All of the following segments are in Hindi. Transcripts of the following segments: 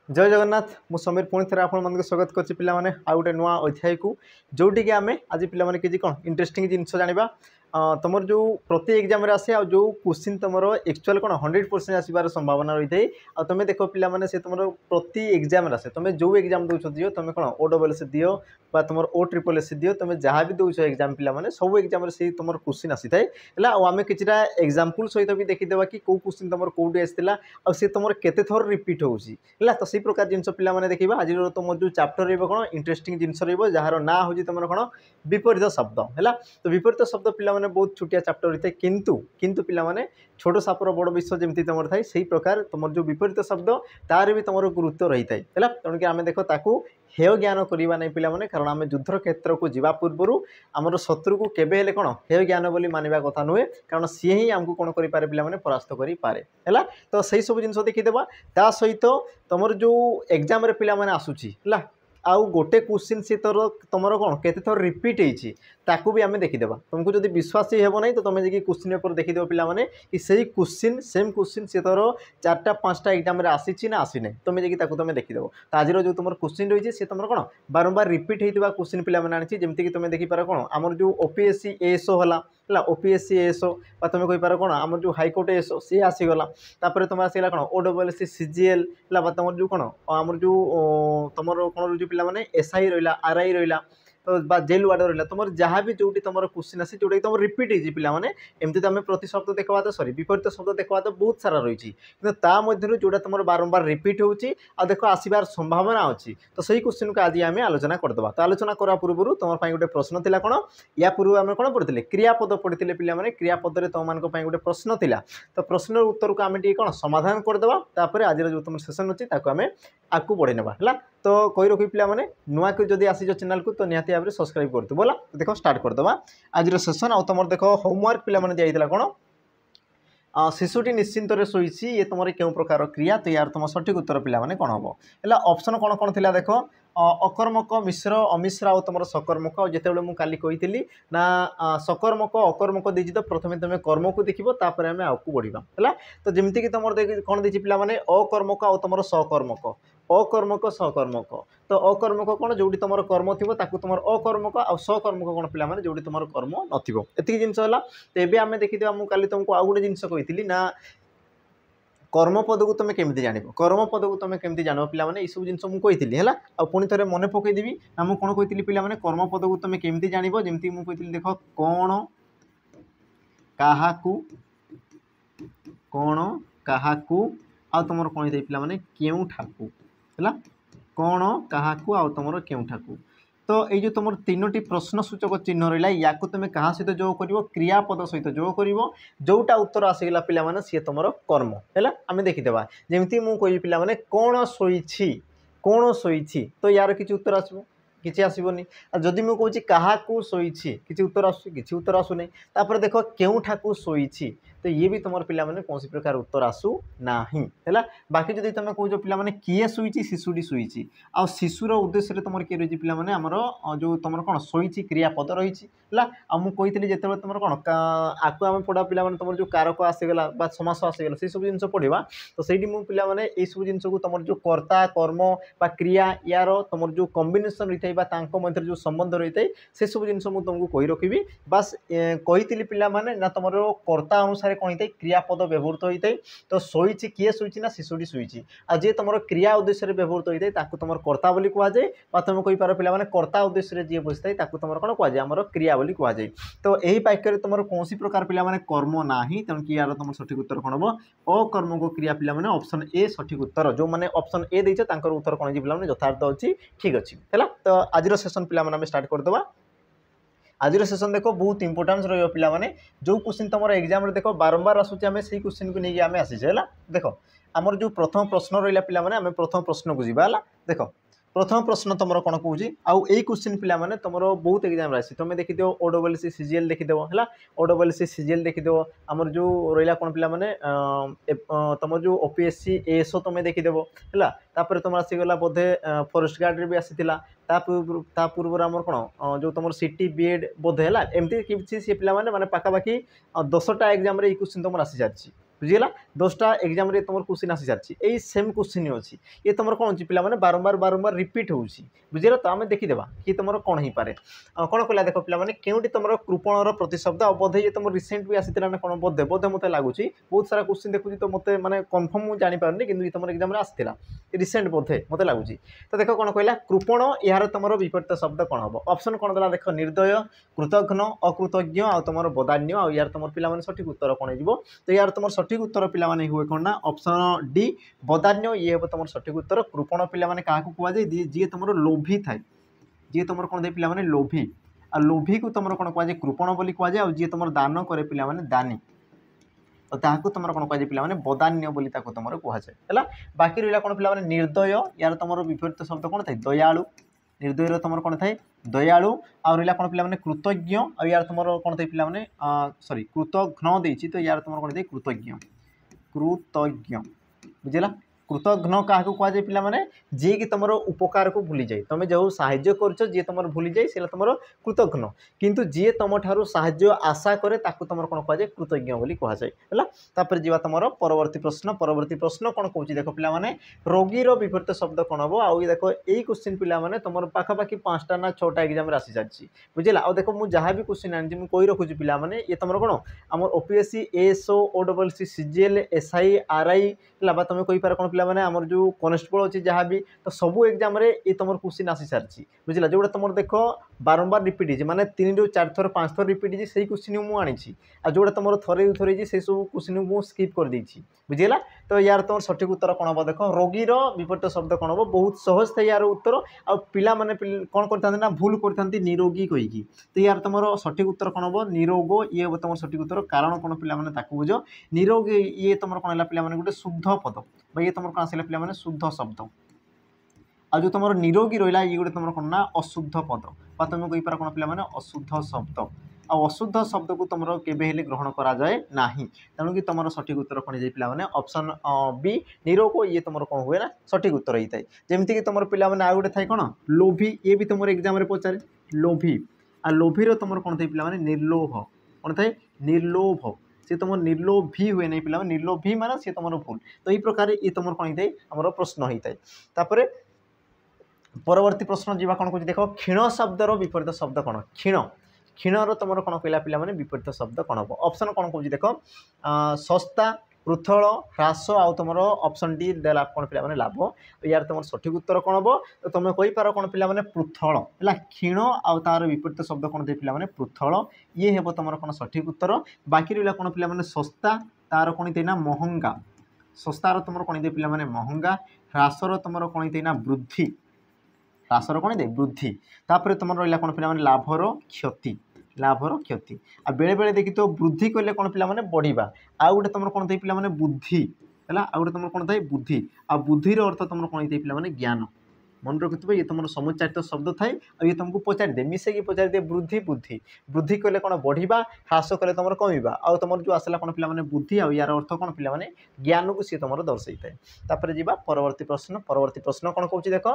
जय जगन्नाथ मु समीर पुणी थे आपको स्वागत कर पाने आउ गोटे नुआ अध्याय को जोटि कि आम आज पाने किसी कौन इंटरेस्टिंग जिनस जाना तुम जो प्रति एग्जाम आसे आ जो क्वेश्चन तुम एक्चुअल कौन 100% आसबार संभावना रही है आ तुम देख पाने से तुम प्रति एग्जाम आसे तुम जो एग्जाम दौ दियो तुम कौन OSS दियो बा तुम OSSS दियो तुम जहाँ भी दौच एग्जाम पाने सब एग्जाम से तुम क्वेश्चन आसी थाए आम किसी एग्जाम्पल सहित भी देखीदेवा कि कौ क्वेश्चन तुम कौटी आसाला आ सी तुम केते थर रिपीट होउची तो से प्रकार जिनस पे देखा आज तुम जो चैप्टर रहा इंटरेस्टिंग जिनस जार ना हूँ तुम कौन विपरीत शब्द है तो विपरीत शब्द पे बहुत छोटिया चैप्टर रही है किंतु पे छोट सापर बड़ विश्व जमी तुम थाए से प्रकार तुम जो विपरीत शब्द तार भी तुम गुरुत्व रही है तेणुक आम देख ताकू हेय ज्ञान करवा नहीं पे कारण आम युद्ध क्षेत्र को जा पूर्वर आमर शत्रु को केवे कौन हेय ज्ञान बोली मानवा कथा नुहे कारण सी ही आमको कौन करे पे परास्त करे है तो सही सब जिन देखीदेवा ता सहित तुम जो एग्जाम पे आसूची आउ गोटे क्वेश्चन से तुम कौन केते थर रिपीट होती ताकू भी आम देखीदेवा तुमको जब विश्वास ही हेब ना तो तुम जी क्वेश्चन पेपर देखीदेव पे कि सही क्वेश्चन सेम क्वेश्चन से तोर 4-5टा एग्जाम आसी ना आसी ना तुम जी तुम देखीदेव तो आज जो तुम क्वेश्चन रही है तुम कौन बारंबार रिपीट होता क्वेश्चन पे आनी जमीक तुम देखिपार कौन आमर जो OPSC ASO है OPSC ASO तुम कहींपार कौन आम जो हाइकोर्ट ASO सी आसीगला तुम आसगला कौन OSS CGL तुम जो कौन आमर जो तुम कौन जो पे SI रहा RI रहा तो जेल वार्ड रहा तुम जहाँ भी जो तुम क्वेश्चन आसी जोटा तुम रिपीट होने एमती तो आम प्रति शब्द देखा तो सॉरी विपरीत शब्द देखा तो बहुत सारा रही है कि जोटा तुम बारंबार रिपीट हो देख आसबार संभावना अच्छी तो सही क्वेश्चन को आज आम आलोचना करदे तो आलोचना करा पूर्व तुम गोटे प्रश्न था कौन या पूर्व आम कौन पढ़ी क्रियापद पढ़ी पे क्रियापद तुम मान गोटे प्रश्न था तो प्रश्न उत्तर को आम कौन समाधान करदे आज जो तुम सेसन अच्छी आम आगू बढ़ी ना तो कही रखी पे नुआ को जब आसी चैनल को तो निहाती भाव में सब्सक्राइब करतु बोला देख स्टार्ट करदे आज सेसन आ तुम देख होमवर्क पे दिखाई कौन शिशुटी निश्चिंत शोची ये तुम क्यों प्रकार क्रिया तो यार तुम सठिक उत्तर पे कौन हम है ऑप्शन कौन कौन थी देख अकर्मक मिश्र अमिश्र आ तुम सकर्मक जिते मुझे काली कही ना सकर्मक अकर्मक देती तो प्रथम तुम कर्म को देख तापर आम आगे बढ़ा है तो जमीक तुम कौन देती पे अकर्मक आ तुम सकर्मक अकर्मक सकर्मक तो अकर्मक कौन जो तुम कर्म थी तुम अकर्मक आ सकर्मक कौन पे जो तुम कर्म नथी जिनस है तो ये आम देखीद मुझे तुमको आउ गोटे जिनस कही ना कर्मपद को तुम केमी जान कर्मपद को तुम केमी जान पे ये सब जिन मुझे है पुणी थे मन पकईदेवी ना मुझे कौन कही पे कर्मपद को तुम केमी जान जमी मुझे कही देख कौन काहाकू आ तुम कौन पे क्यों ठाकू है कौन काहाकू आ तुम क्यों ठाकू तो ये तुम तीनोटी प्रश्न सूचक चिन्ह रहा या तुम क्या सहित जो कर क्रियापद सहित जो कर जोटा उत्तर आसीगला पे सी तुम कर्म है आम देखीदेवा जमी मुझे कही पे कौन शोची तो यार किसी उत्तर आसो किसी आसबनी जदि मुझे कहूँ क्या शोची किसी उत्तर आसुना तापर देख क्यों ठाकू शोची तो ये भी तुम पे कौन प्रकार उत्तर आसू ना है बाकी जब तुम कौच पे किए शुई शिशुटी शुई आ शिशुर उद्देश्य तुम किए रही पे आमर जो तुम कौन शोची क्रियापद रही है मुझे जिते तुम कौन आकु आम पढ़ा पे तुम जो कारक आसीगला समास आसीगला से सब जिन पढ़ा तो सही पे ये सब जिन को तुम जो कर्ता कर्म बा क्रिया यार तुम जो कम्बिनेसन रही है मध्य जो संबंध रही है से सब जिन तुमको कही रखी बास कही पे ना तुम कर्ता अनुसार कौन होता है क्रियापद व्यवहृत होता है तो शोची किए शुई ना शिशुटी शुई आ जे तुम क्रिया उद्देश्य व्यवहृत होता है तुम कर्ता बोली कहुए तुम कही पार पे कर्ता उद्देश्य जी बसता है तुम कौन कहुए आम क्रिया बोली कहुए तो यही वाक्य तुम कौन प्रकार पे कर्म ना तेणुक यार तुम सठिक उत्तर कौन हम अकर्मक क्रिया पे ऑप्शन ए सठिक उत्तर जो मैंने ऑप्शन ए देते उत्तर कौन पे यथार्थ अच्छी ठीक अच्छी है तो आज सेसन पे स्टार्ट करदे आज सेसन देख बहुत इंपोर्टान्स रही जो क्वेश्चन तुम एग्जाम देख बारंबार आसूचे आम से क्वेश्चन को लेकिन आम आसीचे है देख आमर जो प्रथम प्रश्न रहा पे आम प्रथम प्रश्न को जीवा देख प्रथम प्रश्न तुम कौन कौन आउ यही क्वेश्चन पे तुम बहुत एग्जाम आसी तुम देखीद OSS CGL देखीदेव है OSS CGL देखीदेव आमर जो रहा कौन पे तुम जो OPSC ASO तुम देखीदेव है तुम आसीगला बोधे फॉरेस्ट गार्ड भी आसीला पूर्व आमर कौन जो तुम CT BEd बोधे है एमती किसी सी पे पाखापाखि 10टा एग्जाम क्वेश्चन तुम आसी सारी बुझीगला 10टा एग्जाम रे तुम क्वेश्चन आसी सारी यही सेम क्वेश्चन अच्छी ये तुम कौन अच्छी पे बारंबार बारंबार रिपीट होची बुझीगला तो आम देखीदेवा कि तुम कौन हो पारे कौन कहला देख पे केउटी तुम कृपणर प्रतिशब्द आ बोधे ये तुम रिसेंट भी आसी ना कौन बोधे बोधे मत लगुच बहुत सारा क्वेश्चन देखुची तो मत मैंने कन्फर्म मुझे जापारे कि तुम एग्जाम आसाला रिसेंट बोधे मत लगुच तो देख कौन कहला कृपण यार तुम विपरीत शब्द कौन हम ऑप्शन कौन देला देख निर्दय कृतघ्न अकृतज्ञ आ तुम बदान्य आ यार तुम पे सठिक उत्तर कौन हो तो यार तुम सठिक उत्तर पे हुए कौन ना ऑप्शन डी बदान्य ये हम तुम सठिक उत्तर कृपण पे क्या कहुए जी तुम लोभी थाए जी तुम कौन दे पे लोभी आ लोभी को तुम कौन कहुए कृपण बोली कहुए जी तुम दान करे पे दानी तो ताकू तुम कौन कहुए पे बदान्य बोली तुम कहुए बाकी रहा कौन पे निर्दय यार तुम विपरीत शब्द कौन थाए दयालु निर्दय तुम कौन थाए दयालु आ रहा कौन पे कृतज्ञ आ यार तुम कौन थाए पे सॉरी कृतघ्न देती तो यार तुम कौन थाए कृतज्ञ कृतज्ञ बुझेगा कृतघ्न क्या कहुए पे जी कि तुम उपकार को भूली जाए तुम जो साहाय्य कर जी तुम भूली जाए से तुम कृतघ्न किंतु जी तुम ठार साहाय्य आशा करे तुम कौन कहुए कृतज्ञ बोली कहुए है जी तुम परवर्ती प्रश्न कौन कौन देख पे रोगीर विपरीत शब्द कौन हम आउ देख यही क्वेश्चन पे तुम पाखापाखि 5टा ना 6टा एग्जाम आसी सारी बुझेगा आ देख मुझे जहाँ भी क्वेश्चन आनी मुझे रखुच्छी पे ये तुम कौन आम OPSC ASO OWC CGL SI RI है तुम कही पार कौन पे आमर जो कनेस्टेबल अच्छी जहाँ भी तो सबू एग्जाम ये तुम क्वेश्चन आसी सारी बुझला जोटा तुम देख बारंबार रिपीट है माने 3 ରୁ 4 थर 5 थर रिपीट है से क्वेश्चन मुझे आनी आ जोटा तुम थे थर से सब क्वेश्चन मुझे स्किप कर देती बुझेगा तो यार तुम सठिक उत्तर कौन हम देख रोगीर विपरीत शब्द कौन हम बहुत सहज था यार उत्तर आ पिला माने कौन करते ना भूल करते निरोगी कहीकि तो यार तुम सठिक उत्तर कौन हम निरोग ये हम तुम सठिक उत्तर कारण कौन पे बुझ निरोग ये तुम कौन है पे गोटे शुद्ध पद ये तुम कौन आसा पे शुद्ध शब्द आ जो तुम निरोगी रहा ये गोटे तुम कौन ना अशुद्ध पद तुम कही पार कौन पे अशुद्ध शब्द आ अशुद्ध शब्द को तुम केबे ग्रहण करा जाए नाही तेणु कि तुम सठिक उत्तर कौन पे ऑप्शन बी निरोग ये तुम कौन हुए ना सठिक उत्तर होता है जमीक कि तुम पे आ गोटे थाए कौन लोभी ये भी तुम एग्जाम पचारे लोभी आ लोभीर तुम कौन थे पे निर्लोभ कौन थाए निर्लोभ सी तुम निर्लोभी हुए नहीं पे निर्लोभी मान सी तुम भूल तो ये प्रकार ये तुम कौन होता है आम प्रश्न होता है परवर्ती प्रश्न जी कौन कह देख क्षीण शब्दर विपरीत शब्द कौन क्षीण क्षीणर तुम कौन कहला पे विपरीत शब्द कौन हम ऑप्शन कौन कह देख सस्ता पृथल ह्रास आउ तुम ऑप्शन डी देला कौन पे लाभ यार तुम सठिक उत्तर कौन हम तो तुम कही पार कौन पे पृथल है क्षीण आउ तार विपरीत शब्द कौन थे पे पृथल ये हे तुम कौन सठिक उत्तर बाकी रहा कौन पे सस्ता तार कौन थे ना महंगा सस्तार तुम कौन थे पे महंगा ह्रासर तुम कौन थे ना वृद्धि ह्रासर कौन दे वृद्धि तापर तुम रहा कौन पे लाभर क्षति आ बेले बेले देखी तो वृद्धि कहले कौन पे बढ़िया आ गोटे तुम कौन थे पे बुद्धि है आ गोटे तुम कौन थे बुद्धि आ बुद्धिर अर्थ तुम कौन थे पे ज्ञान मन रखुव ये तुम समुच्चारित शब्द थाए ये तुमको पचारि दे मिसेक पचारि दे वृद्धि बुद्धि वृद्धि कहले कौन बढ़िया ह्रास कले तुम कमिबा आ तुम जो आसला कौन पे बुद्धि आ यार अर्थ कौन पे ज्ञान को सी तुम दर्शाई थाए जी परवर्ती प्रश्न कौन कौन देख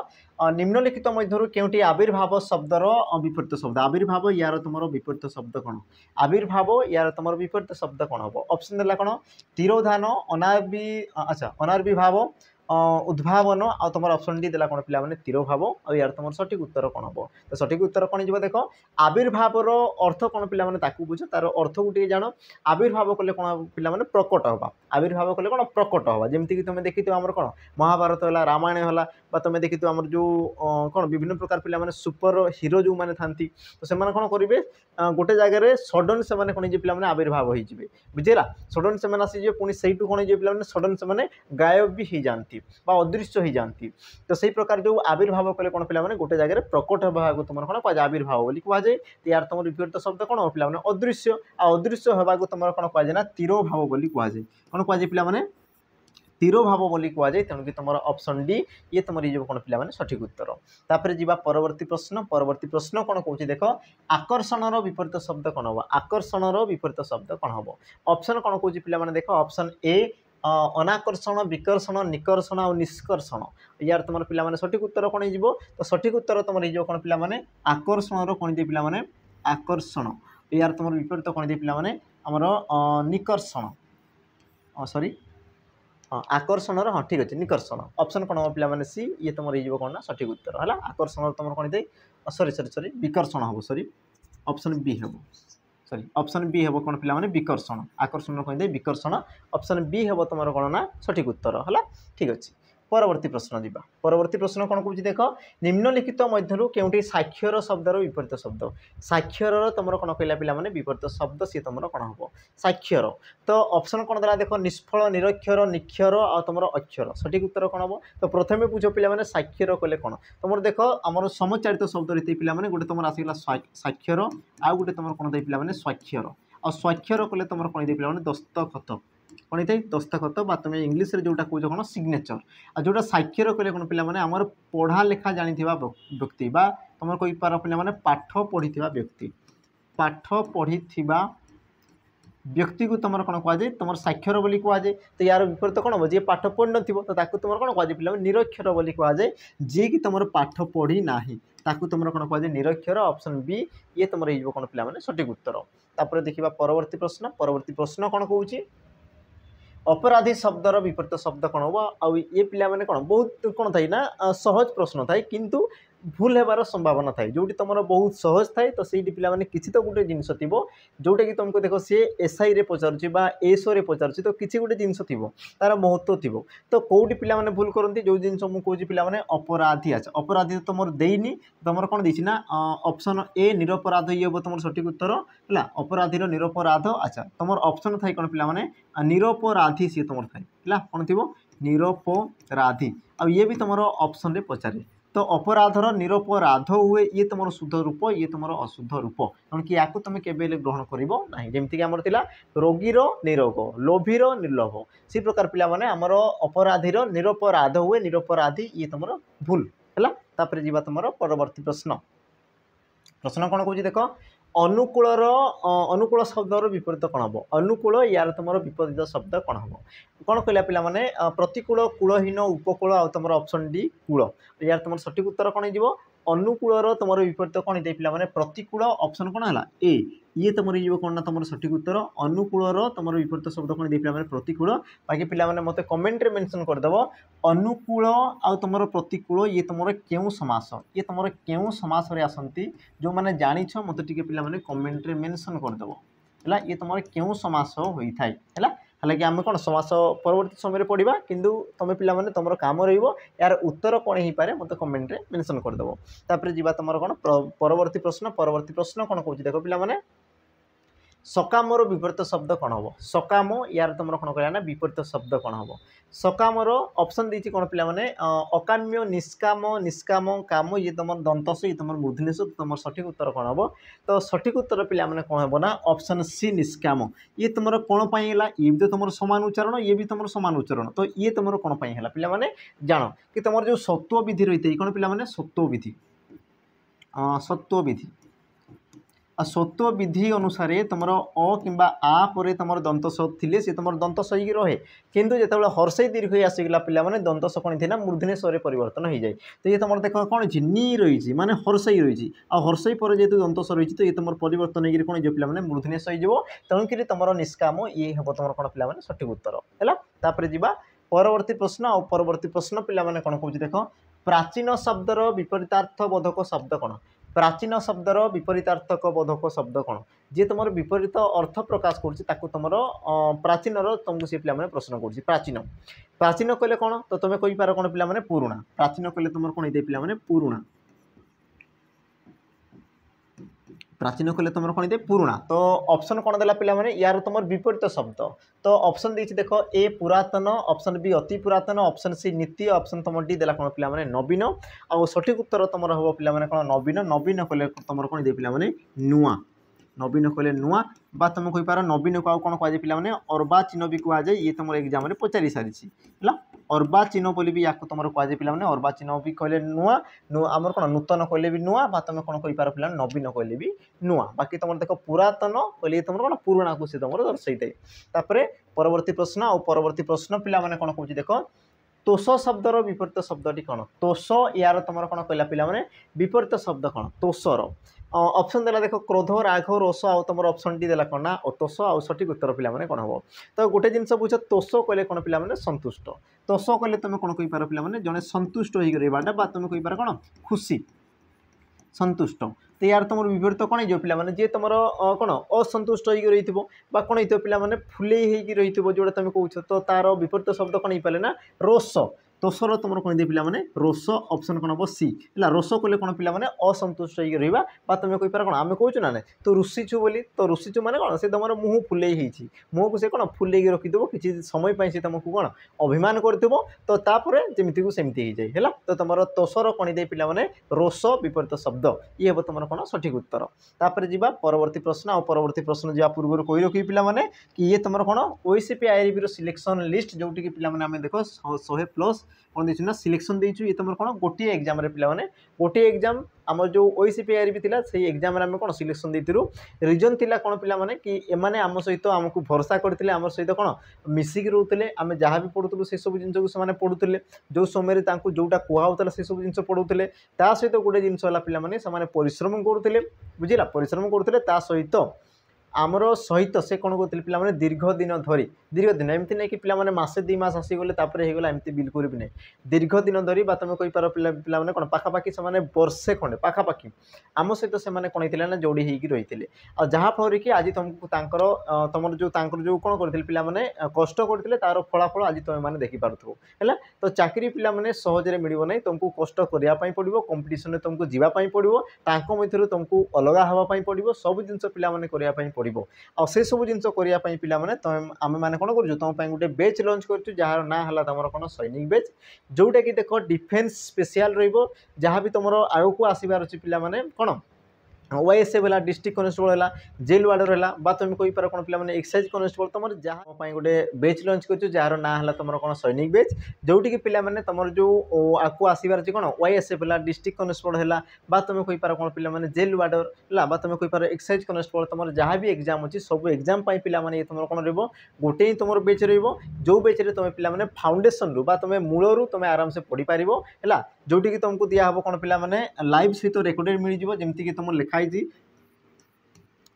निम्नलिखित मध्य केउटी आविर्भाव शब्दर विपरीत शब्द आविर्भाव यार तुम विपरीत शब्द कौन आविर्भाव यार तुम विपरीत शब्द कौन हम ऑप्शन देला कौन तिरोधान अनाविर्भाव उद्भावन आ तुम ऑप्शन डी देला कौन पे तिरोभाव आ यार तुम सठिक उत्तर कौन हम तो सठिक उत्तर कौन जी देख आविर्भावर अर्थ कौन पे बुझ तार अर्थ को जान आविर्भाव कले कौन पे प्रकट हवा आविर्भाव कले कौन प्रकट हवा जमीक तुम देखी आम कौन महाभारत है रामायण है तुम देखी आम जो कौन विभिन्न प्रकार पे सुपर हिरो जो मैंने था तो से कौन करेंगे गोटे जगह सडन से कौन पे आविर्भाव हो बुझेगा सडन से आसीजे पुणी से कौन पे सडन से गायब भी हो जाती अदृश्य हो जाती तो सही प्रकार जो आविर्भाव कले कौन पे गोटे जगह प्रकट होगा तुम कौन कह आविर्भाव बोली कहुए यार तुम विपरीत शब्द कौन पे अदृश्य अदृश्य होगा तुम कौन कहुए ना तिरोभाव बोली कहुए कौन कहुए पे तिरोभाव बोली कहुए तेणु कि तुम ऑप्शन डी ये तुम ये कौन पे सठिक उत्तर तापर जी परवर्ती प्रश्न कौन कौन देख आकर्षणर विपरीत शब्द कौन हम आकर्षणर विपरीत शब्द कौन हम ऑप्शन कौन कौन पे देख ऑप्शन ए अनाकर्षण विकर्षण निकर्षण और निष्कर्षण यार तुम पे सठिक उत्तर कौन हो तो सठिक उत्तर तुम ये कौन पे आकर्षण कौन दे पे आकर्षण यार तुम विपरीत कौन दे पे आमर निकर्षण सॉरी आकर्षण हाँ ठीक अच्छे निकर्षण ऑप्शन कौन हम पे सी ये तुम ये कौन ना सठिक उत्तर है आकर्षण तुम कौन दे सॉरी सॉरी सॉरी विकर्षण हम सॉरी ऑप्शन बी हम सॉरी ऑप्शन बी हम कौन पे विकर्षण आकर्षण कह दे विकर्षण ऑप्शन बी हम तुम कौन ना सठिक उत्तर है ठीक अच्छे परवर्ती प्रश्न जावा परवर्ती प्रश्न कौन कौन देख निम्नलिखित मध्य केउटी साक्षर शब्दर विपरीत शब्द साक्षर तुम कौन कहला पे विपरीत शब्द सी तुम कौन हम साक्षर तो ऑप्शन कौन देला देख निष्फल निरक्षर निक्षर आ तुम अक्षर सठिक उत्तर कौन हम तो प्रथम पूछ पे साक्षर कले कौन तुम देख आम समचारित शब्द रीति पे गोटे तुम आसगला साक्षर आउ गोटे तुम कौन दे पे स्वाक्षर आ स्वाक्षर कले तुम कौन दे पे दस्तखत कौन थे दस्तखत बा तुम इंग्लीश रे जोटा कौच कौन सिग्नेचर आ जोटा साक्षर कहले कौन पे आमर पढ़ा लेखा जानी व्यक्ति बा तुम कही पार पे पाठ पढ़ी व्यक्ति पाठ पढ़ी व्यक्ति को तुम कौन कहुए तुम साक्षर बोली कहुए तो यार विपरीत कौन हम जी पाठ पढ़ी न तो तुम कौन कहुए पे निरक्षर बोली कहुए जी कि तुम पाठ पढ़ी ना ताकू तुम कौन कहुए निरक्षर ऑप्शन बी ये तुम ये कौन पे सठिक उत्तर तापर देखा परवर्ती प्रश्न कौन कौच अपराधी शब्दर विपरीत शब्द कौन हम आउ ये पे कौन बहुत कौन थाई ना सहज प्रश्न थाए किंतु भूल होबार संभावना थाए जोटी तुम बहुत सहज थाए तो सही पे किसी तो गोटे जिनस थी जोटा कि तुमको देख सी एसआई रे पचार एसओ रे पचार तो किसी गोटे जिनस थी तार महत्व थी तो कौटी पे भूल करती जो जिन मुझे पे अपराधी अच्छा अपराधी तो तुम देनी तुम कौन देना ना ऑप्शन ए निरपराध ये हम तुम सठिक उत्तर है अपराधीर निरपराध अच्छा तुम ऑप्शन थाई कौन पे निरपराधी सी तुम थाए कौन थी निरपराधी आ ये भी तुम ऑप्शन रे पचारे तो अपराधर निरपराध हुए ये तुम शुद्ध रूप ये तुम अशुद्ध रूप कौन कि या तुम केवे ग्रहण कर जमीक आमर था रोगीर निरोग लोभीर निर्लोभ से प्रकार पे आमर अपराधीर निरपराध हुए निरपराधी ये तुम भूल है जी तुम परवर्ती प्रश्न प्रश्न कौन कौन देख अनुकूलर अनुकूल शब्दर विपरीत कौन हम अनुकूल यार तुम विपरीत शब्द कौन हम कौन कहला पे प्रतिकूल कूलहीन उपकूल आ तुम ऑप्शन डी कूल यार तुम सठिक उत्तर कौन हो अनुकूलर तुम विपरीत कौन दे पे प्रतिकूल ऑप्शन कौन है ए ये तुम ये कौन ना तुम सठिक उत्तर अनुकूलर तुम विपरीत शब्द कौन दे पे प्रतिकूल बाकी पे मत कमेंट रे मेंशन करदेव अनुकूल आ तुम प्रतिकूल ये तुम क्यों समास ये तुम क्यों समास रे आसती जो मैंने जानिछ मत टे पे कमेंट रे मेंशन करदेव है ये तुम क्यों समास होता है हालांकि आम कौन समास परवर्ती समय पढ़ा किंतु तुम पे तुम काम यार उत्तर कौन हो पाए मत कमेंट रे मेंशन करदेव तापर जी तुम कौन परवर्ती प्रश्न कौन कौच देख पे सकामर विपरीत शब्द कौन हम सकाम यार तुम कौन कहना विपरीत शब्द कौन हम सकामर ऑप्शन देती कौन पे अकाम्य निष्काम निष्काम काम ये तुम दंतस ये तुम मूर्धनेश तुम सठिक उत्तर कौन हम तो सठिक उत्तर पे कौन हम ना ऑप्शन सी निष्काम ये तुम कौन पाई ये भी तो तुम समान उच्चारण ये भी तुम समान उच्चारण तो ये तुम कौन पाई है पे जान कि तुम जो सत्व विधि रही है कौन पे सत्व विधि सत्व विधि सत्व विधि अनुसार तुम अ कि आ पर तुम दंतस थे सी तुम दंतस ही रहे किंतु जो हर्षई दीर्घ आसीगला पे दंतस कौन थे ना मूर्धनेश परिवर्तन हो जाए तो ये तुम देख कौन नी रही माने हर्षई रही हर्षई पर जेहतु दंतस रही तो ये तुम परिवर्तन हो कौन पे मूर्धनेश हो तेणुक तुम निष्काम ये हम तुम कौन पे सठिक उत्तर है जावा परवर्ती प्रश्न आ परवर्ती प्रश्न पे कौन कौच देख प्राचीन शब्दर विपरीतार्थ बोधक शब्द कौन प्राचीन शब्दर विपरीतार्थक बोधक शब्द कौन जी तुम विपरीत अर्थ प्रकाश कर तुम प्राचीन तुमको सी पे प्रश्न कर प्राचीन प्राचीन कहले कौन तो तुम कही पार कौन पे पुराणा प्राचीन कहले तुम कौन पे पुराणा प्राचीन कहले तुम कौन पुराणा तो ऑप्शन कौन देला पे यार तुम विपरीत शब्द तो ऑप्शन देती देख ए पुरातन ऑप्शन बी अति पुरातन ऑप्शन सी नित्य ऑप्शन तुम डी देला कौन पे नवीन आ सठिक उत्तर तुम हम पे कौन नवीन नवीन कहले तुम कौन दे पे नुआ नवीन कहले नुआ बा तुम कही पार नवीन को कौन कहुए पे अर्वाचीन भी कहुए ये तुम एग्जाम में पचारि सारी है अर्वाचीन बोली भी या तुम कहुए पे अर्वाचीन भी कहले नुआ आमर कौन नूतन कहले भी नुआ बा तुम कौन कही पार पे नवीन कहले भी नुआ बाकी तुम देख पुरातन कहले तुम कौन पुराणा को सी तुम दर्शाई थाए परवर्ती प्रश्न आ परवर्ती प्रश्न पे कौन कौच देख तोष शब्दर विपरीत शब्दटी कौन तोष यार तुम कौन कहला पे विपरीत शब्द कौन तोषर ऑप्शन देला देख क्रोध राग रोष आउ तुम ऑप्शन टी देला कौन ना तोष आउ सठिक उत्तर पे कौन हम तो गोटे जिनस बुझ तोष कहले कौन पे संतुष्ट तोष कहले तुम कौन कहींपार पे जड़े संतुष्ट होगा तुम कहींपार कौन खुशी संतुष्ट तो यार तुम विपरीत कौन हो पे जी तुम कौन असंतुष्ट हो रही कौन हो पे फुले रही जोटा तुम कौच तो तार विपरीत शब्द कौन हो पारे ना रोष तोषर तुम कौन दे पे रोष ऑप्शन कौन हम सी है रोष कहले कौन पे असंतुष्ट हो तुम कहींपार कौन आम कहूँ ना तो रुषिचु बोली तो रुषिचु माने कौन से तुम मुँह फुले मुँह को से कौन फुले रखिदेव किसी समय से तुमको कौन अभिमान कर तो तापर जमीती को सेमती हो जाए तो तुम तोषर कौन दे पे रोष विपरीत शब्द ये हम तुम कौन सठिक उत्तर तापर जी परवर्ती प्रश्न आ परवर्ती प्रश्न जा पूर्व कही रखी पे कि ये तुम कौन ओसीपी आईआरबी सिलेक्शन लिस्ट जोटि पे देख 100+ कौन देना ना सिलेक्शन देचु ये तुम कौन गोटे एग्जाम पे गोटे एग्जाम आम जो ओसीपी आईआरबी थी से एग्जाम आम कौन सिलेक्शन देती रिजन थी कौन पे कि एमाने आम सहित आमको भरोसा करते आम सहित कौन मिसिक रोते आम जहाँ भी पढ़ुलू से सब जिन को पढ़ुले जो समय जोटा कहला से सब जिन पढ़ुले ता सहित गोटे जिनस पे परिश्रम करुले बुझला परिश्रम करुले सहित आमर सहित से कौन कहते पे दीर्घ दिन धरी दीर्घ दिन एमती नहीं कि पे मसे 2 मास आसीगले होगा एमती बिल्कुल भी नहीं दीर्घ दिन धरी तुम कहींपार पे कौन पाखापाखि से वर्षे खंडे पाखापाखि आम सहित से कौन होता ना जोड़ी होगी रही आ जहाँफल कि आज तुमको तुम जो कौन करते पे कष्ट करते तार फलाफल आज तुम देखिपु है तो चाकरी पे सहजरे मिल ना तुमको कष्ट करने पड़ो कंपिटिशन तुमको जावाई पड़ो मध्य तुमको अलग हाँपाई पड़ो सब जिन पे पड़ो आ से सब जिन करने पे तुम आम मैंने कौन कर तुम गोटे बैच लॉन्च कर जार ना है तुम कौन सैनिक बैच जोटा कि देख डिफेन्स स्पेशल रहा भी तुम आग को आसबार अच्छी पे कौन ओएसएफ है डिस्ट्रिक्ट कनेस्टेबल है जेल वार्डर है तुम कहींपार कौन पे एक्साइज कनेस्टेबल तुम जहाँ गोटे बैच लॉन्च कर जार ना है तुम कौन सैनिक बैच जोटि पे तुम जो आपको आसबार अच्छे कौन ओएसएफ है डिस्ट्रिक्ट कनेस्टेबल है तुम कहींपार कौन पे जेल वार्डर है तुम कहींपार एक्साइज कनेस्टेबल तुम जहाँ भी एग्जाम अच्छी सब एग्जाम पे तुम कौन रोटे ही तुम बैच रो बैच तुम पे फाउंडेशन रू तुम मूलरू तुम आराम से पढ़ी पार है जोटि कि तुमको दिहब कौन पे लाइव सहित रेकर्डेड मिल जाव जमीक तुम लिखाई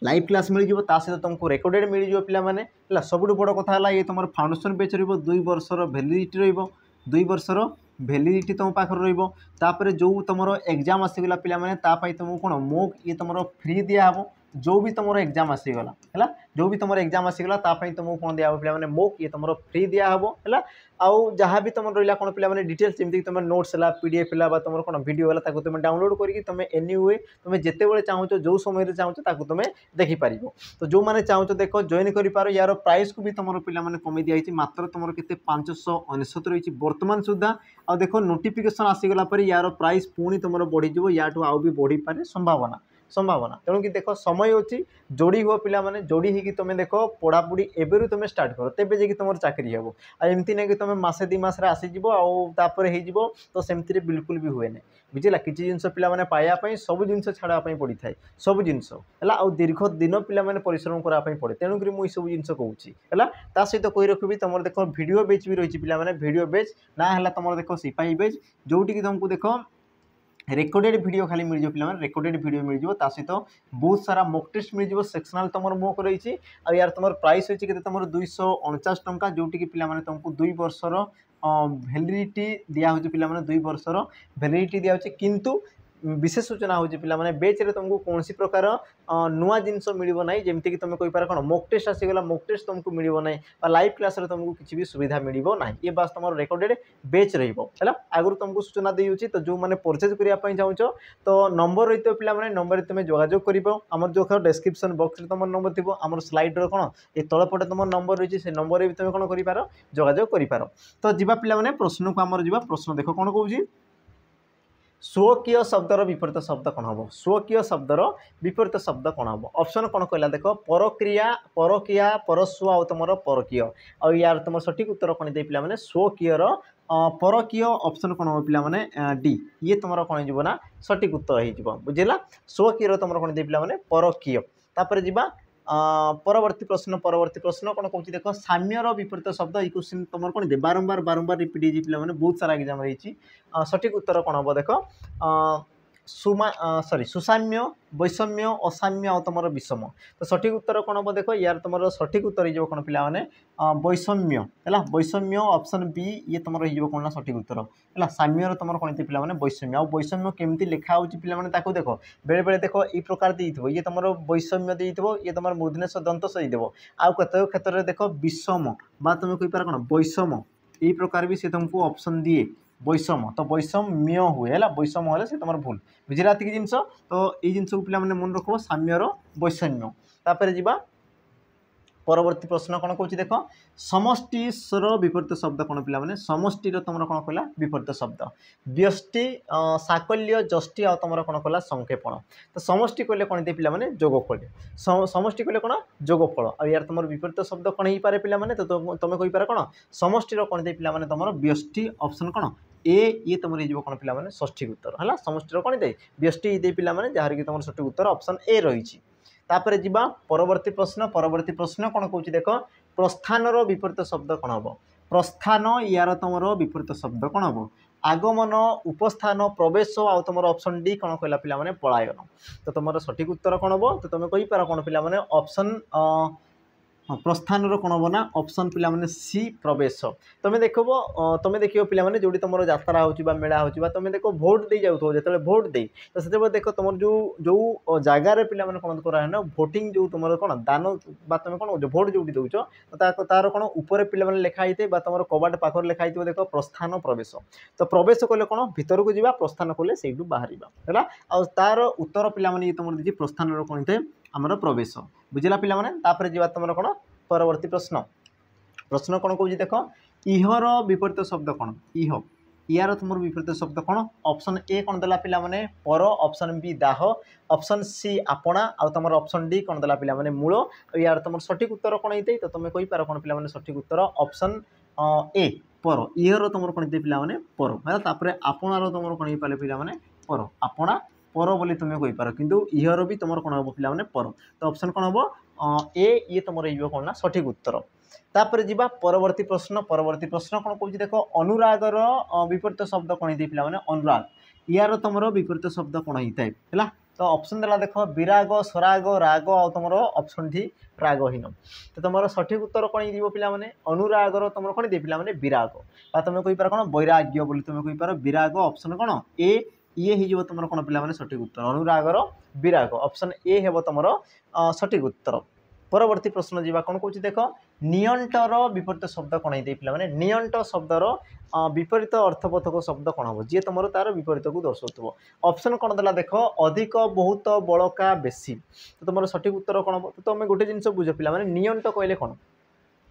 लाइव क्लास मिल जाव सहित तुमको रेकर्डेड मिल जाव पे सब बड़ कथा ये तुम फाउंडेशन बैच रो 2 वर्षर भैलिडिटी रो 2 वर्षर भैलिडिटी तुम पाखे रोपर जो तुम एग्जाम आसीगला पे तुमको कौन मोक ये तुम फ्री दिहब जो भी तुम एग्जाम आसीगला है जो भी तुम एग्जाम आसीगला तुमको कौन दिया पे मोक ये तुम फ्री दिहब है आउ जहाँ भी तुम रहा कौन पे डिटेल्स जमीक तुम नोट्स है पीडीएफ है तुम कौन वीडियो है तुम डाउनलोड करके तुम एनी वे तुम जिते चाहो जो समय चाहो तुम देखिपार तो जो मैंने चाहो देख जॉइन कर यार प्राइस को भी तुम पे कमी दिखाई मात्र तुम के 599 रही बर्तमान सुधा आ देख नोटिफिकेशन आसीगला यार प्राइस पुणी तुम बढ़ीज या आउ भी बढ़ी पारे संभावना तेणु कि देख समय अच्छी जोड़ी हुआ पे जोड़ी ही तुम देख पढ़ापढ़ी एवं तुम स्टार्ट कर तेज जी तुम चाकरी हम आमती ना कि तुम मसे 2 मास आसीज आपर हो तो सेमती बिल्कुल भी हुए ना बुझला किसी जिनस पे पाइबापी सब जिन छाड़ापी पड़ी था सब जिनस है आ दीर्घ दिन पे परिश्रम करापी पड़े तेणुक मुझे सब जिन कहूँ है सहित कही रखी तुम देख वीडियो बैच भी रही पे वीडियो बैच ना है तुम देख सिपाही बैच जोटि तुमको देख रेकर्डेड वीडियो खाली मिल पे रेकर्डेड वीडियो मिल सहित बहुत सारा मॉक टेस्ट मिल सेक्शनल तुम मॉक रही यार तुम प्राइस होती तुम 249 टंका जोटि कि पे तुमको 2 वर्षर भैलिडिटी दिया पे 2 वर्षर भैलिडिटी दिया किंतु विशेष सूचना होची पे बैच रे तुमको कौन प्रकार नुआ जिनस मिल ना जमीक तुम कहींपार कौन मॉक टेस्ट आसीगला मॉक टेस्ट तुमको मिल ना लाइव क्लास रे तुमको किसी भी सुविधा मिल ना ये बास तुम रेकर्डेड बैच रहा आगुरी तुमको सूचना देउची तो जो मैंने परचेज करने चाहूँ तो नंबर रही पे नंबर तुम जोगाजोग कर जो डिस्क्रिप्शन बॉक्स में तुम नंबर थी आम स्लाइड कौन ये तलपटे तुम नंबर रही से नंबर भी तुम कौन कर जोगाजोग कर तो जीवा पे प्रश्न को आमर जा प्रश्न देख कौन कहूँ स्वकीय शब्दर विपरीत शब्द कौन हम स्वकीय शब्दर विपरीत शब्द कौन हम ऑप्शन कौन कहला देख परक्रिया परकिया परस्व आउ तुम परकीय आ यार तुम सठिक उत्तर कौन दे पे स्वकीयर परकीय ऑप्शन कौन हम पे डी ये तुम कौन हो सठिक उत्तर हो बुझेगा स्वकीयर तुम कौन दे पे परकीय तापर जी परवर्ती प्रश्न कौन कौन देख साम्यर विपरीत शब्द ये क्वेश्चन तुम कौन दे बारंबार बारंबार रिपीट हो पे बहुत सारा एग्जाम रही सठिक उत्तर कौन हम देख सुसाम्य वैषम्य असाम्य आ तुम विषम तो सठिक उत्तर कौन हम देख यार तुम सठिक उत्तर हो कौन पे वैषम्य है वैषम्य ऑप्शन बी ये तुम कौन ना सठिक उत्तर है साम्यर तुम कौन पे वैषम्य आ वैषम्य केमती लिखा होती पे देख बेले बेले देख ये प्रकार देव ये तुम वैषम्य देव ये तुम मूर्धनेश दंत देव आउ कत क्षेत्र में देख विषम बा तुम कहीपर कौन वैषम यही प्रकार भी सी तुमको ऑप्शन दिए वैषम तो वैषम्य हुए है वैषम हेल्ले से तुम भूल बुझे ये जिनस तो ये जिनस को पे मन रख साम्यर वैषम्य तापर जा परवर्ती प्रश्न कौन कौन देख समष्टिर विपरीत शब्द कौन पे समष्टिर तुम कौन कहला विपरीत शब्द व्यष्टि साकल्य जष्टि आ तुम कौन कहला संक्षेपण तो समष्टि कहले कौन दे पे जोगफल समष्टि कहले कौन जोगफल आ यार तुम विपरीत शब्द कौन हो पारे पे तो तुम कहीपर कौन समष्टिर कौन दे पे तुम व्यष्टि ऑप्शन कौन ये तुम कौन पे षष्ठी उत्तर है समष्टिर कौन दे व्यष्टि दे पे जहाँ कि तुम सठिक उत्तर ऑप्शन ए रही तापर जीवा परवर्ती प्रश्न कौन कौन देख प्रस्थानर विपरीत शब्द कौन हम प्रस्थान यार तुम विपरीत शब्द कौन हम आगमन उपस्थान प्रवेश आ तुम ऑप्शन डी कौन कहला पे पलायन तो तुम सठिक उत्तर कौन हम तो तुम कहीपर कौन पे ऑप्शन हाँ प्रस्थान कौन हम ना ऑप्शन पे सी प्रवेश तुम्हें देख पे जो तुम यात्रा हो मेला हो तुम देख भोट दे जाऊ जो भोट दे तो से देख तुम जो जगार पे कौन कराए ना भोटिंग जो तुम कौन दान बा तुम कौन भोट जो दौच तो तार कौन ऊपर पे लिखाई तुम कबाट पाखर लिखाई देख प्रस्थान प्रवेश तो प्रवेश कले कौन भीतर को जा प्रस्थान कले से बाहर है तार उत्तर पे तुम देखिए प्रस्थान कौन थे आमर प्रवेश बुझला पे जा तुम कौन परवर्ती प्रश्न कौन कौन देख इहर विपरीत शब्द कौन इह यार तुम विपरीत शब्द कौन ऑप्शन ए कौन देला पे पर ऑप्शन बी दाह ऑप्शन सी आपणा आ तुम ऑप्शन डी कौन देला पे मूल यार तुम सठिक उत्तर कौन होते तो तुम कहीपर कौन पे सठिक उत्तर ऑप्शन ए पर इहर तुम कौन दे पे पर है आपणार तुम कौन पारे पे पर आपणा पर बोली तुम कहीपर किंतु इहर भी तुम कौन हम पे पर तो ऑप्शन कौन हम ए ये तुम कौन ना सठिक उत्तर तापर जीवा परवर्ती प्रश्न कौन कौन देख अनुरागर विपरीत शब्द कौन दे पे अनुराग यार तुम विपरीत शब्द कौन होता है तो ऑप्शन देला देख विराग स्वराग राग आ तुम ऑप्शन डी रागहीन तो तुम सठिक उत्तर कौन हो पे अनुरागर तुम कौन दे पे विराग तुम कहीपर कौन वैराग्य बोली तुम कहीपर विराग ऑप्शन कौन ए ये हो तुम कौन पे सठिक उत्तर अनुरागर विराग ऑप्शन ए हे तुम सठिक उत्तर परवर्ती प्रश्न जीवा कौन कौन देख नियंटर विपरीत शब्द कौन होते पे नियंट शब्दर विपरीत अर्थबोधक शब्द कौन हम जी तुम तार विपरीत को दर्शाऊ ऑप्शन कौन देला देख अधिक बहुत बड़का बेसी तो तुम सठिक उत्तर कौन हम तो तुम गोटे जिन बुझ पे नियंट कहले कौन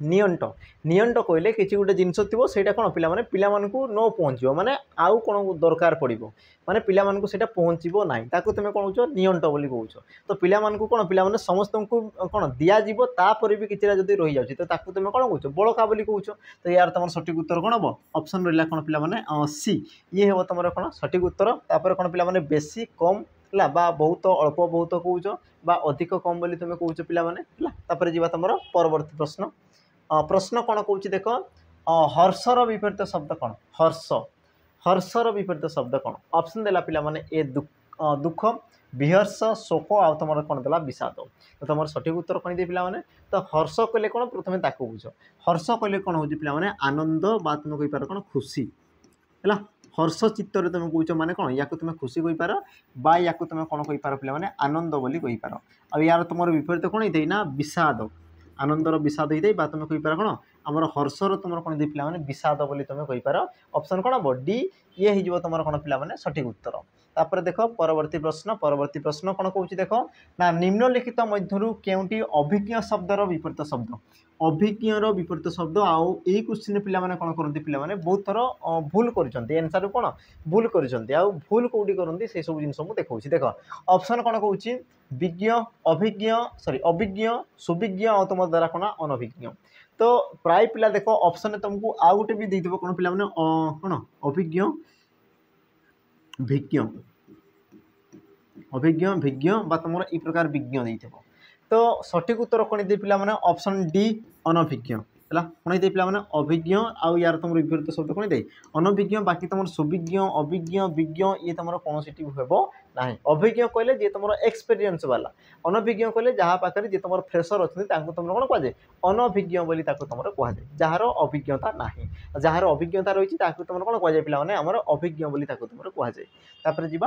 नियंट नियंट कहले किसी गोटे जिनस थी से कौन पिला न पहुँच माने आउ कौन दरकार पड़ो माने पिला से पहुँचो ना ताकू तुम कौन कौ नियंट बोली कौच तो पिला कौन पिला समस्त को कौन दिज्व तापर भी किसी जब रही जाऊँगी तो ताकू तुम कौन कौच बड़का बोली कौच तो यार तुम सठिक उत्तर कौन हम ऑप्शन रहा कौन पे सी ये हे तुम कौन सठिक उत्तर तापर कौन पे बेसी कम है बहुत अल्प बहुत कौच अधिक कम बोली तुम कौच पे जीवा तुम परवर्ती प्रश्न कौन कौन देख हर्षर विपरीत शब्द कौन हर्षर विपरीत शब्द कौन ऑप्शन देला पे ए दुख विहर्ष शोक आ तुम कौन देला विषाद तो तुम सठिक उत्तर कौन दे पे तो हर्ष कहले कौन प्रथम ताकू बुझ हर्ष कहले कौन हो पे आनंद बा तुम कहीपर कौन खुशी है हर्ष चित्तर तुम कौच माने कौन या तुम खुशी कहीपर बा या तुम कौन कहीपर पे आनंद बोली कहीपर आ यार तुम विपरीत कौन होता ना विषाद आनंदर विषाद होता है तुम कहीपर कौन आमर हर्षर तुम कौन दे पे विषाद बोली तुम कहीपर ऑप्शन कौन हम डी ये हो तुम कौन पे सठिक उत्तर तापर देख परवर्ती प्रश्न कौन कौन देख ना निम्नलिखित मध्यरु केउंटी अभिज्ञ शब्दर विपरीत शब्द अभिज्ञर विपरीत शब्द आउ यही क्वेश्चन पे कौन करते पे बहुत थर भूल कर आंसर कौन भूल कर भूल कौटी करते से सब जिन देखा देख ऑप्शन कौन कौच विज्ञ अभिज्ञ सॉरी अभिज्ञ सुविज्ञ आ तुम द्वारा कौन अनभिज्ञ तो प्राय पिला देख ऑप्शन तुमको आउ गोटे भी देते कौन पे कौन अभिज्ञ विज्ञ अभिज्ञ विज्ञ बा तुम ई प्रकार विज्ञ देते तो सठिक उत्तर कौन दे पिला माने ऑप्शन डी अनभिज्ञ है कौन दे पिला माने अभिज्ञ आउ यार तुम विपरीत शब्द कौन दे अनभिज्ञ बाकी तुम सुविज्ञ अभिज्ञ विज्ञ ये तुम कौन सी हेब ना अभिज्ञ कहले जे तुम एक्सपीरियंस वाला अनभिज्ञ कहले जहाँ पाखे जी तुम फ्रेशर अच्छा तुम कौन कहुए अनभिज्ञ बोली तुम कहुए जार अभिज्ञता ना जार अभिज्ञता रही तुम कौन कहुए पे आम अभिज्ञ बोली तुम कहुए तापर जी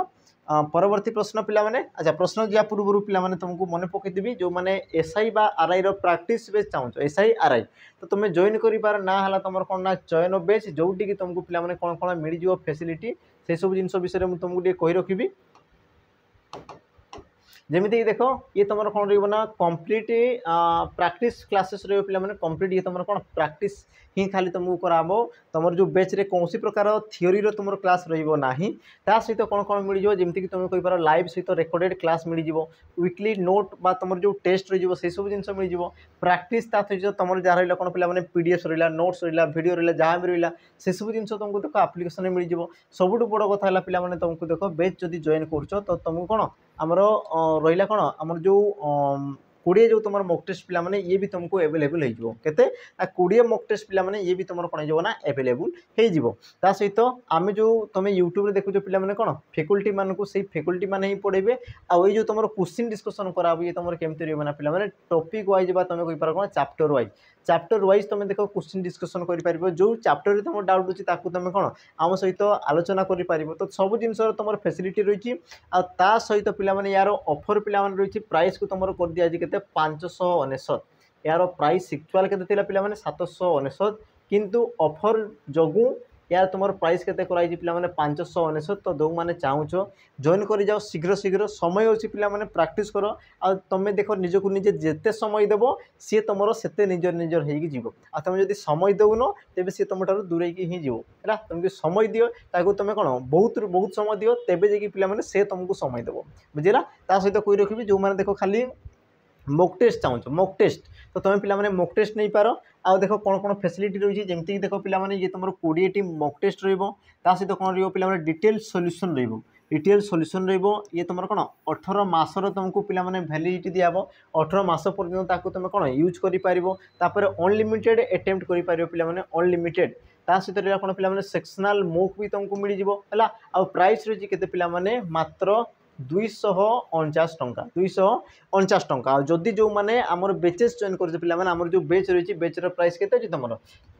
परवर्ती प्रश्न पिला माने अच्छा प्रश्न जा पूर्व पिला माने तुमको मन पकईदेवी जो मैंने एसआई बा आरआई रो प्रैक्टिस बेच चाहूँ एसआई आरआई तो तुम्हें जॉइन कर ना है तुम कौन ना चयन बेच जोटी तुमको पिला माने कौन कौन मिल जाव फैसिलिटी से सब जिन विषय में तुमको टे कही रखी जमीक देख ये तुम कौन रहा कंप्लीट प्रैक्टिस क्लासेस पे कंप्लीट ये तुम कौन प्रैक्टिस ही खाली तुमको कराब तुम जो बेच रे कौन प्रकार थियोरी तुम क्लास रहा सहित कौन कौन मिल जाव जमीक तुम कहीपर लाइव सहित रेकर्डेड क्लास मिल जाव वीकली नोट बा तुम जो टेस्ट रही सब जिन मिल जाव प्रैक्टिस सहित तुम जहाँ रहा कौन पे पीडीएफ रहा नोट्स रहा वीडियो रहा जहाँ भी रहा से सब जिन तुमको देख आप्लिकेसन मिल जाव सबुठ बड़ कथा है पे तुमको देख बेच जदि जॉइन कर तुमको कौन आमर रहा कौन आमर जो 20 जो तुम मॉक टेस्ट पिला माने ये भी तुमको अवेलेबल हो केते 20 मॉक टेस्ट पिला माने ये भी तुम कौन हो ना अवेलेबल हो सहित आम जो तुम यूट्यूब देखो पिला माने कौन फैकल्टी मानक से फैकल्टी मैंने ही पढ़े आउ ये तुम क्वेश्चन डिस्कसन कराब ये तुम केमती रहा पिला माने टॉपिक वाइज बा तुम कहीपर कौन चैप्टर वाइज तुम देख क्वेश्चन डिस्कसन कर जो चैप्टर तुम डाउट अच्छी तुम कौन आम सहित आलोचना कर तो सब जिन तुम फैसिलिटी रही सहित पे यार ऑफर पे रही प्राइस को तुम कर दिया के 599 यार प्राइस एक्चुअल के पे 799 किंतु ऑफर जगू यार तुम प्राइस के कराई पे 599 तो जो मैंने चाहूच जॉइन कर जाओ शीघ्र शीघ्र समय अच्छी पे प्रैक्टिस कर आ तुम देख निजक निजे जिते समय देव सी तुम से निजर निजर हो तुम जब समय देउन तेज सी तुम दूर ही जीव है तुमको समय दियो ताकू तुम कौन बहुत समय दियो तेज जाकि पे से तुमको समय देव बुझेगा सहित कही रखी जो मैंने देख खाली मॉक टेस्ट चाहूँ मॉक टेस्ट तो तुम पे मॉक टेस्ट नहीं पार आउ देख कौन कौन फैसिलिटी रही है जमीक देख पे ये तुम 20 मॉक टेस्ट रहित कौन पे डिटेल सॉल्यूशन डिटेल सॉल्यूशन ये तुम कौन 18 मासर तुमको पे वैलिडिटी दिहब 18 मास पर्यटन तुम कौन यूज कर अनलिमिटेड अटेम्प्ट कर पे अनलिमिटेड सहित रहा कौन पे सेक्शनल मॉक भी तुमको मिल जाए आ प्राइस रही के पे मात्र 249 टंका 249 टंका जदि जो मैंने आमर बेचेस जॉइन कर पे आमर जो बेच रही बेचर प्राइस के तुम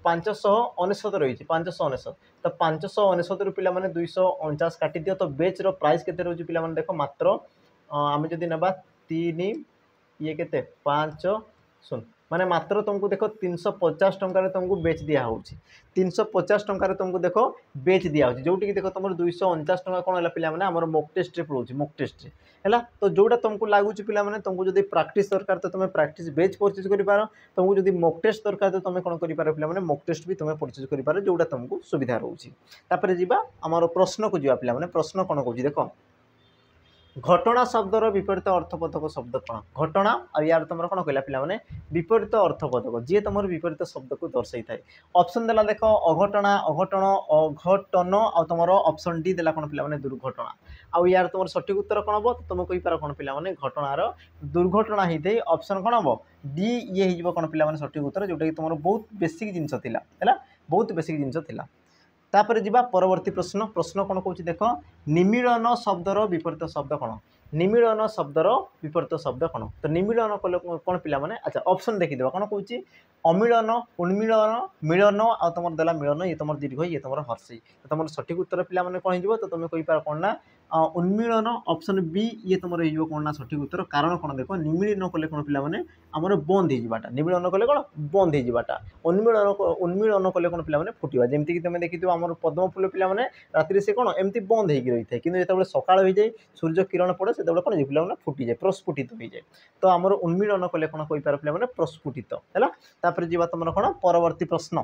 599 रही 599 तो 599 रु पे 249 काटी दियो तो बेचर प्राइस के रोज पे देख मात्र आम जदि ना 3 ये के 5 सुन माने मात्र तुमको देख 350 टंकार तुमको बेच दिया हो 350 टंकार तुमको देख बेच दिया हो जोटी देख तुम 249 टंका कौन है पे आम मॉक टेस्ट पड़ोस मॉक टेस्ट है तो जोटा तुमको लगुच पे तुमको जब प्रैक्टिस दरकार तो तुम प्रैक्टिस बेच परचेज कर तुमको जब मॉक टेस्ट दरकार तो तुम कौन कर पे मॉक टेस्ट भी तुम परचेज कर जोटा तुमको सुविधा रोचे तापर जीवा आम प्रश्न को जीवा पे प्रश्न कौन कौन देख घटना शब्दर विपरीत अर्थबोधक शब्द कौन घटना और यार तुम कौन कहला पे विपरीत अर्थबोधक जी तुम विपरीत शब्द को दर्शाई थाए ऑप्शन देला देख अघटना अघटन अघटन आ तुम ऑप्शन डी देला कौन पे दुर्घटना आउ यार तुम सठिक उत्तर कौन हम तुम कहीपर कौन पे घटनार दुर्घटना होता है ऑप्शन कौन हम डी ये हो कौन पे सठिक उत्तर जोटा कि तुम बहुत बेसिक जिनस है बहुत बेसिक जिनस थिला तापर जीवा परवर्ती प्रश्न प्रश्न कौन कौन देख निमिलन शब्दर विपरीत शब्द कौन निमिलन शब्दर विपरीत शब्द कौन तो निमिलन कले कौन पे अच्छा ऑप्शन देखीद कौन कौन अमिलन उन्मिलन मिलन आ तुम देला मिलन ये तुम दीर्घ ये तुम हर्षी तो तुम सठिक उत्तर पे कौन हो तो तुम कहीपर कौन ना उन्मिलन ऑप्शन बी ये तुम कौन ना सठिक उत्तर कारण कौन देख निमिलन कले कौन पे आमर बंद होटा निमिलन कले कौन बंद होटा उन्मिलन उन्मिलन कले कौन पे फुटा जमीक तुम देखी आम पद्म फूल पे राति से कौन एमती बंद हो रही है कि जो सकाल हो जाए सूर्य किरण पड़े से कौन पे फुटी जाए प्रस्फुटित हो जाए तो आमर उन्मिलन कले कौन कहीपर पे प्रस्फुटित है जी तुम कौन परवर्ती प्रश्न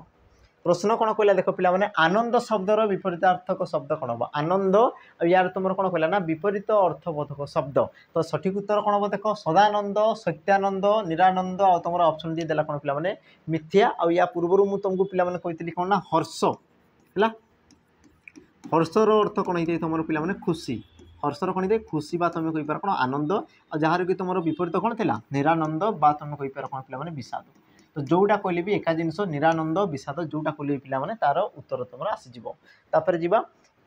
प्रश्न कौन कहला देख पे आनंद शब्दर विपरीतार्थक शब्द कौन हम आनंद और यार तुम कौन कहला ना विपरीत अर्थबोधक शब्द तो सठिक उत्तर कौन हम देख सदानंद सत्यानंद निरानंद आ तुम ऑप्शन डी देला कौन पे मिथ्या आ या पूर्व मुझे तुमको पे कही कौन ना हर्ष है हर्षर अर्थ कौन होता है तुम पे खुशी हर्षर कौन दे खुशी बा तुम कहीपर कौन आनंद और जार कि तुम विपरीत कौन थी निरानंद बा तुम कहीपर कौन पे विषाद तो जोटा कहले भी एका जिनस निरानंद विषाद जोटा कहले भी पे तार उत्तर तुम आसीपर जी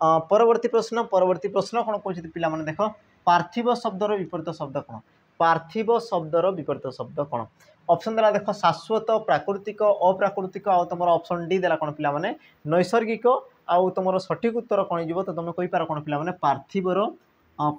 परवर्ती प्रश्न कौन कहते पे देख पार्थिव शब्दर विपरीत शब्द कौन पार्थिव शब्दर विपरीत शब्द कौन ऑप्शन देला देख शाश्वत प्राकृतिक अप्राकृतिक आ तुम ऑप्शन डी देला कौन पे नैसर्गिक आउ तुम सठिक उत्तर कौन हो तो तुम कहीपर कौन पे पार्थिवर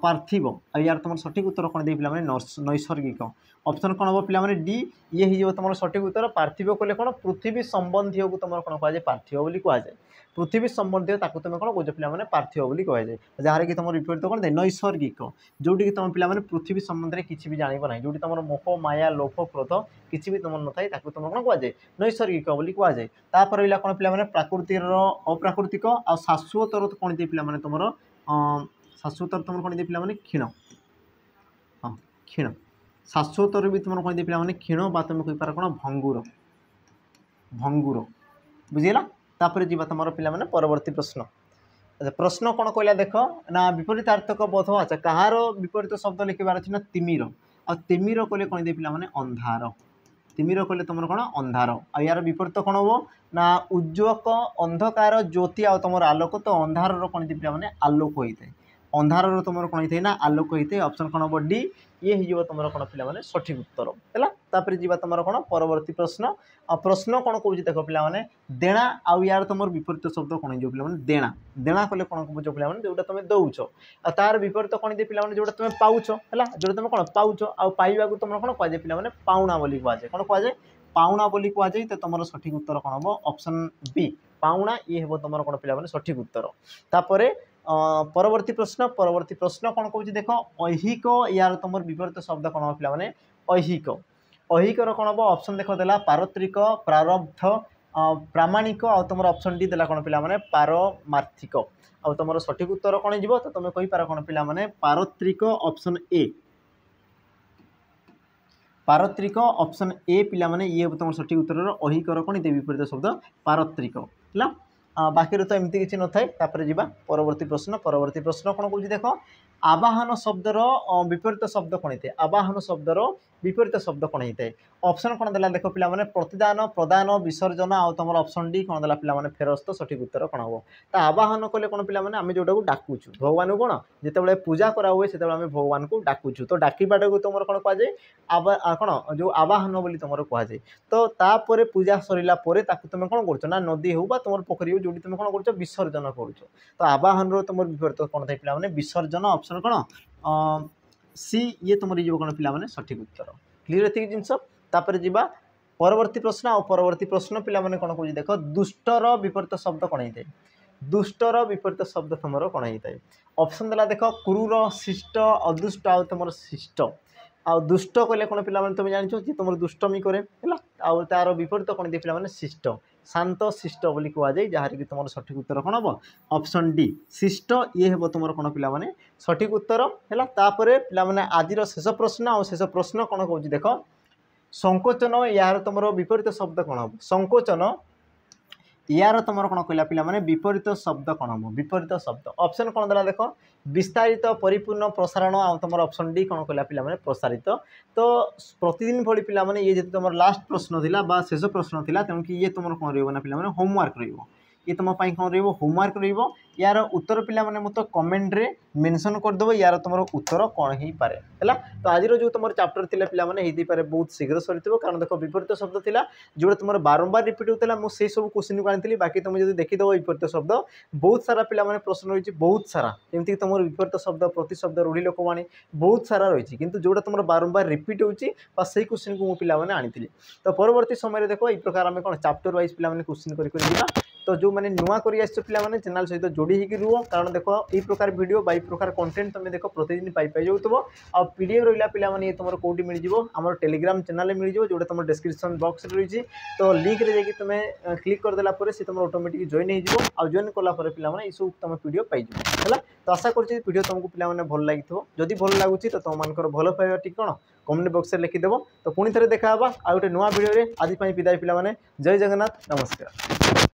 पार्थिव यार तुम सठिक उत्तर कौन दे पे नैसर्गिक ऑप्शन कौन हम पे डी ये हो तुम सठिक उत्तर पार्थिव कहले कौन पृथ्वी संबंधी को तुम कौन कह पार्थिव बोली कहुए पृथ्वी संबंधी ताको तुम कौन कौच पे पार्थिव बोली कहुए जहाँ कि तुम विपरीत कौन दे नैसर्गिक जोटी तुम पे पृथ्वी संबंध में किसी भी जानव ना जो तुम मोह माया लोभ क्रोध किसी भी तुम न था तुम कौन कहुए नैसर्गिक बोली कहुए तापर रहा कौन पे प्राकृतिर अप्राकृतिक आ शाश्वतर कौन दे पे तुम शाश्वतर तुम कौन दे पे क्षीण हाँ क्षीण शाश्वतर भी तुम कौन दे पे क्षीण बा तुम कहीपर कौन भंगुर भंगुर बुझीगला तापर जी तुम पे परवर्ती प्रश्न अच्छा प्रश्न कौन कहला देख ना विपरीतार्थक बोध अच्छा कहार विपरीत शब्द लिखबार अच्छे ना तिमिर आ तिमिर कहले कौन दे पे अंधार तिमिर कहले तुम कौन अंधार आ यार विपरीत कौन हो ना उज्ज्वक अंधकार ज्योति आ तुम आलोक तो अंधार कौन दे पे आलोक होता है अंधार तुम कौन होता है ना आलोक होता है ऑप्शन कौन हम डी ये हो तुम कौन पे सठिक उत्तर है तापर जी तुम कौन परवर्ती प्रश्न प्रश्न कौन कौन देख पे देणा आउ यार तुम विपरीत शब्द कौन हो पे देणा देणा कले कौन बुझ पे जोटा तुम दौच आ तार विपरीत कौन दे पे जोटा तुम पाउच है जो तुम कौन पाउच आ पाइबा तुम कौन कहुए पे पाउना बोली कहुए कौन कहुए पाउना बोली कहुए तो तुम सठिक उत्तर कौन हम ऑप्शन बी पाउना ये हे तुम कौन पे सठिक उत्तर तापर परवर्ती प्रश्न कौन कौन देख ऐहिक यार तुम विपरीत शब्द कौन हम पे ऐहिक ऐहिकर कौन हम ऑप्शन देख देला पारत्रिक प्रारब्ध प्रामाणिक आ तुम ऑप्शन डी देला कौन पे पारमार्थिक आ तुम सठिक उत्तर कौन हो तो तुम कहीपर कौन पे पारत्रिक ऑप्शन ए पारत्रिक ऑप्शन ए पे ये तुम सठिक उत्तर ऐहिकर कौन दे विपरीत शब्द पारत्रिक है बाकी तो एमती किसी न थाए जी परवर्ती प्रश्न कौन कौन देख आवाहन शब्दर विपरीत शब्द कौन होता है आवाहन शब्दर विपरीत शब्द कौन होता है ऑप्शन कौन देला देख पे प्रतिदान प्रदान विसर्जन आ तुम ऑप्शन डी कौन देला पे फेरस्त सठिक उत्तर कौन हम तो आवाहन कले कौन पे आम जोटा को डाकुचु भगवान को कौन जिते पूजा करा हुए से भगवान को डाकुचु तो डाकबाटा को तुम कौन कहुए कौन जो आवाहन बोली तुम कहुए तो तापर पूजा सरला तुम कौन कर ना नदी हो तुम पोखरी हो जो तुम कौन कर विसर्जन कर तो आवाहन तुम विपरीत कौन थे पे विसर्जन ऑप्शन कौन सी ये तुम कौन पे सठिक उत्तर क्लीयर ये जिनस तापर जीवा परवर्ती प्रश्न आ परवर्ती प्रश्न पे कौन कह देख दुष्टर विपरीत शब्द कौन होता है दुष्टर विपरीत शब्द तुम कौन होता है ऑप्शन देला देख क्रूर शिष्ट अदुष्ट आ तुम शिष्ट आ दुष्ट कहले कौन पे तुम जान जी तुम दुष्टमी करे है तार विपरीत कौन दे पे शिष्ट शांत शिष्ट बोली कहुए जहाँ कि तुम सठिक उत्तर कौन हम ऑप्शन डी शिष्ट ये हे तुम कौन पे सठिक उत्तर है तापर पे आज शेष प्रश्न आ शेष प्रश्न कौन कह देख संकोचन यार तुम विपरीत शब्द कौन हम संकोचन यार तुम कौन कहला पे विपरीत शब्द कौन हम विपरीत शब्द ऑप्शन कौन देला देख विस्तारित परिपूर्ण प्रसारण आ तुम ऑप्शन डी कौन कहला पे प्रसारित तो प्रतिदिन भली पे ये तुम लास्ट प्रश्न थिला शेष प्रश्न थिला तेणु कि ये तुम कौन रहा पे होमवर्क रही ये तुम कौन रोमवर्क यार उत्तर पे मत कमेंट रे मेंशन करदेव यार तुम उत्तर कौन हो पारे है तो आज जो तुम चैप्टर थिला पे पारे बहुत शीघ्र सरी कारण देख विपरीत शब्द थिला जो तुम बारंबार रिपीट होता मुझे सब क्वेश्चन को आनी बाकी तुम जो देखीदेव विपरीत शब्द बहुत सारा पे प्रश्न रही बहुत सारा जमीक तुम विपरीत शब्द प्रतिशब्द रूढ़ी लोकवाणी बहुत सारा रही किंतु जोटा तुम बारंबार रिपीट होती क्वेश्चन को मुझे आनी तो परवर्ती समय देख ये प्रकार आम कौन चैप्टर वाइज पे क्वेश्चन कर तो जो मैंने नुआ कर पे चैनल सहित जोड़ी होगी रुह कारण देख ये प्रकार वीडियो बाई प्रकार कंटेंट तुम देख प्रतिदिन पाई जाऊब आ पीडीएफ रहा पे तुम कौटी मिल आम टेलीग्राम चैनल मिल जोटा तुम डिस्क्रिप्शन बॉक्स रही तो लिंक रे जाकि तुम क्लिक करदेला से तुम ऑटोमेटिक जॉइन हो जॉइन कलापर पे सब तुम पीडीएफ पाई है तो आशा कर तुमको पे भल लगी जदि भल लगुच तो तुम मान भल पाइबा टी कौन कमेंट बॉक्स में लिखिदेव तो पुणी थे देखा आ गोटे नुआ वीडियो आज विदाय पे जय जगन्नाथ नमस्कार।